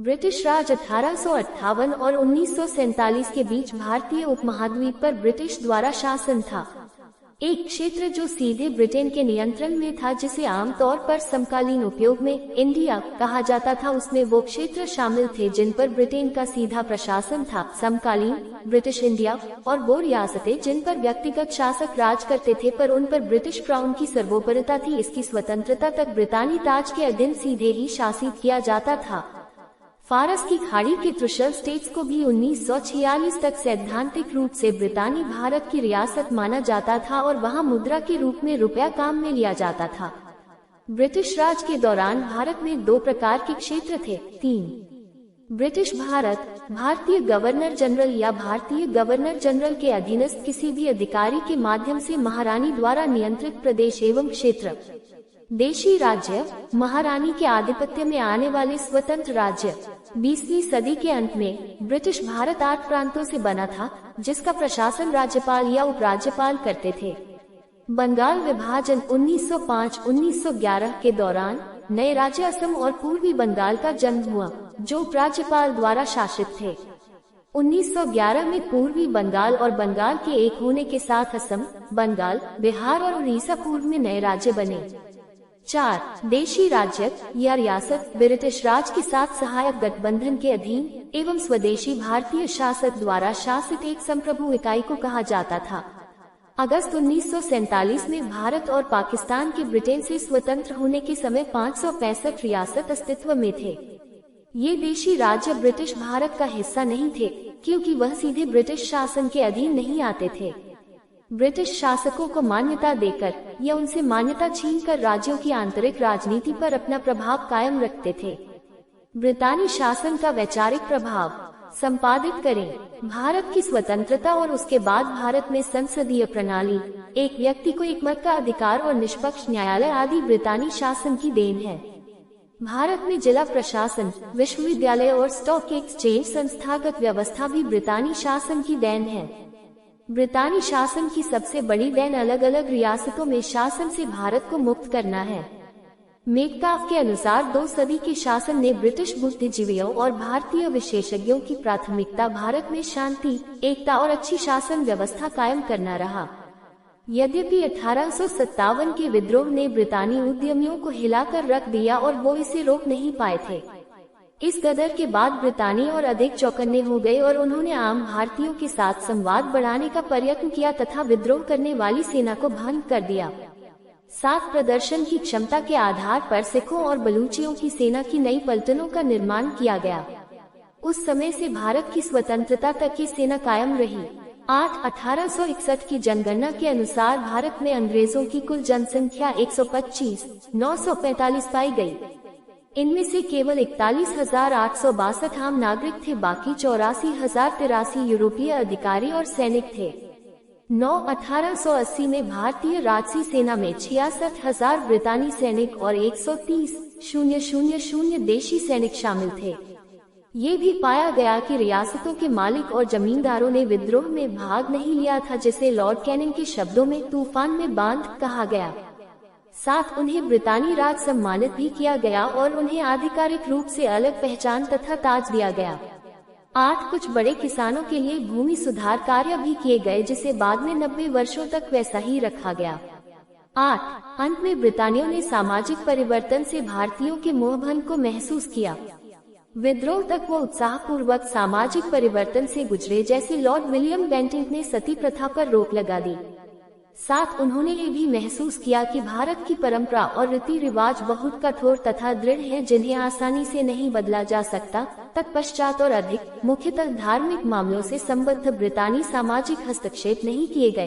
British राज 1858 और 1947 के बीच भारतीय उपमहाद्वीप पर ब्रिटिश द्वारा शासन था। एक क्षेत्र जो सीधे ब्रिटेन के नियंत्रण में था, जिसे आमतौर पर समकालीन उपयोग में इंडिया कहा जाता था, उसमें वो क्षेत्र शामिल थे जिन पर ब्रिटेन का सीधा प्रशासन था, समकालीन ब्रिटिश इंडिया, और वो रियासतें जिन पर व्यक्तिगत शासक राज करते थे पर उन पर ब्रिटिश क्राउन की सर्वोपरिता थी। इसकी स्वतंत्रता तक ब्रितानी ताज के अधीन सीधे ही शासित किया जाता था। फारस की खाड़ी के त्रुशल स्टेट्स को भी 1946 तक सैद्धांतिक रूप से ब्रितानी भारत की रियासत माना जाता था और वहां मुद्रा के रूप में रुपया काम में लिया जाता था। ब्रिटिश राज के दौरान भारत में दो प्रकार के क्षेत्र थे। 3 ब्रिटिश भारत, भारतीय गवर्नर जनरल या भारतीय गवर्नर जनरल के अधीनस्थ किसी भी अधिकारी के माध्यम से महारानी द्वारा नियंत्रित प्रदेश एवं क्षेत्र। देशी राज्य, महारानी के आधिपत्य में आने वाले स्वतंत्र राज्य। 20वीं सदी के अंत में ब्रिटिश भारत 8 प्रांतों से बना था, जिसका प्रशासन राज्यपाल या उपराज्यपाल करते थे। बंगाल विभाजन 1905-1911 के दौरान नए राज्य असम और पूर्वी बंगाल का जन्म हुआ, जो उपराज्यपाल द्वारा शासित थे। 1911 में पूर्वी बंगाल और बंगाल के एक होने के साथ असम, बंगाल, बिहार और उड़ीसा पूर्व में नए राज्य बने। 4 देशी राज्य या रियासत, ब्रिटिश राज के साथ सहायक गठबंधन के अधीन एवं स्वदेशी भारतीय शासक द्वारा शासित एक संप्रभु इकाई को कहा जाता था। अगस्त 1947 में भारत और पाकिस्तान के ब्रिटेन से स्वतंत्र होने के समय 565 रियासत अस्तित्व में थे। ये देशी राज्य ब्रिटिश भारत का हिस्सा नहीं थे, क्योंकि वह सीधे ब्रिटिश शासन के अधीन नहीं आते थे। ब्रिटिश शासकों को मान्यता देकर या उनसे मान्यता छीनकर राज्यों की आंतरिक राजनीति पर अपना प्रभाव कायम रखते थे। ब्रितानी शासन का वैचारिक प्रभाव संपादित करें। भारत की स्वतंत्रता और उसके बाद भारत में संसदीय प्रणाली, एक व्यक्ति को एक मत का अधिकार और निष्पक्ष न्यायालय आदि ब्रितानी शासन की देन है। भारत में जिला प्रशासन, विश्वविद्यालय और स्टॉक एक्सचेंज संस्थागत व्यवस्था भी ब्रितानी शासन की देन है। ब्रितानी शासन की सबसे बड़ी देन अलग अलग रियासतों में शासन से भारत को मुक्त करना है। मेटकाफ के अनुसार 2 सदी के शासन ने ब्रिटिश बुद्धिजीवियों और भारतीय विशेषज्ञों की प्राथमिकता भारत में शांति, एकता और अच्छी शासन व्यवस्था कायम करना रहा। यद्यपि 1857 के विद्रोह ने ब्रितानी उद्यमियों को हिलाकर रख दिया और वो इसे रोक नहीं पाए थे। इस गदर के बाद ब्रितानी और अधिक चौकन्ने हो गए और उन्होंने आम भारतीयों के साथ संवाद बढ़ाने का प्रयत्न किया तथा विद्रोह करने वाली सेना को भंग कर दिया। 7 प्रदर्शन की क्षमता के आधार पर सिखों और बलूचियों की सेना की नई पलटनों का निर्माण किया गया। उस समय से भारत की स्वतंत्रता तक की सेना कायम रही। 1861 की जनगणना के अनुसार भारत में अंग्रेजों की कुल जनसंख्या 125,945 पाई गई। इनमें से केवल 41,862 आम नागरिक थे, बाकी 84,083 यूरोपीय अधिकारी और सैनिक थे। 1880 में भारतीय राजसी सेना में 66,000 ब्रितानी सैनिक और 130,000 देशी सैनिक शामिल थे। ये भी पाया गया कि रियासतों के मालिक और जमींदारों ने विद्रोह में भाग नहीं लिया था, जिसे लॉर्ड कैनिंग के शब्दों में तूफान में बांध कहा गया। साथ उन्हें ब्रितानी राज सम्मानित भी किया गया और उन्हें आधिकारिक रूप से अलग पहचान तथा ताज दिया गया। 8 कुछ बड़े किसानों के लिए भूमि सुधार कार्य भी किए गए, जिसे बाद में 90 वर्षों तक वैसा ही रखा गया। 8 अंत में ब्रितानियों ने सामाजिक परिवर्तन से भारतीयों के मोहभंग को महसूस किया। विद्रोह तक वो उत्साहपूर्वक सामाजिक परिवर्तन से गुजरे, जैसे लॉर्ड विलियम बेंटिंक ने सती प्रथा पर रोक लगा दी। साथ उन्होंने ये भी महसूस किया कि भारत की परंपरा और रीति रिवाज बहुत कठोर तथा दृढ़ हैं, जिन्हें आसानी से नहीं बदला जा सकता। तत्पश्चात और अधिक मुख्यतः धार्मिक मामलों से संबद्ध ब्रितानी सामाजिक हस्तक्षेप नहीं किए गए।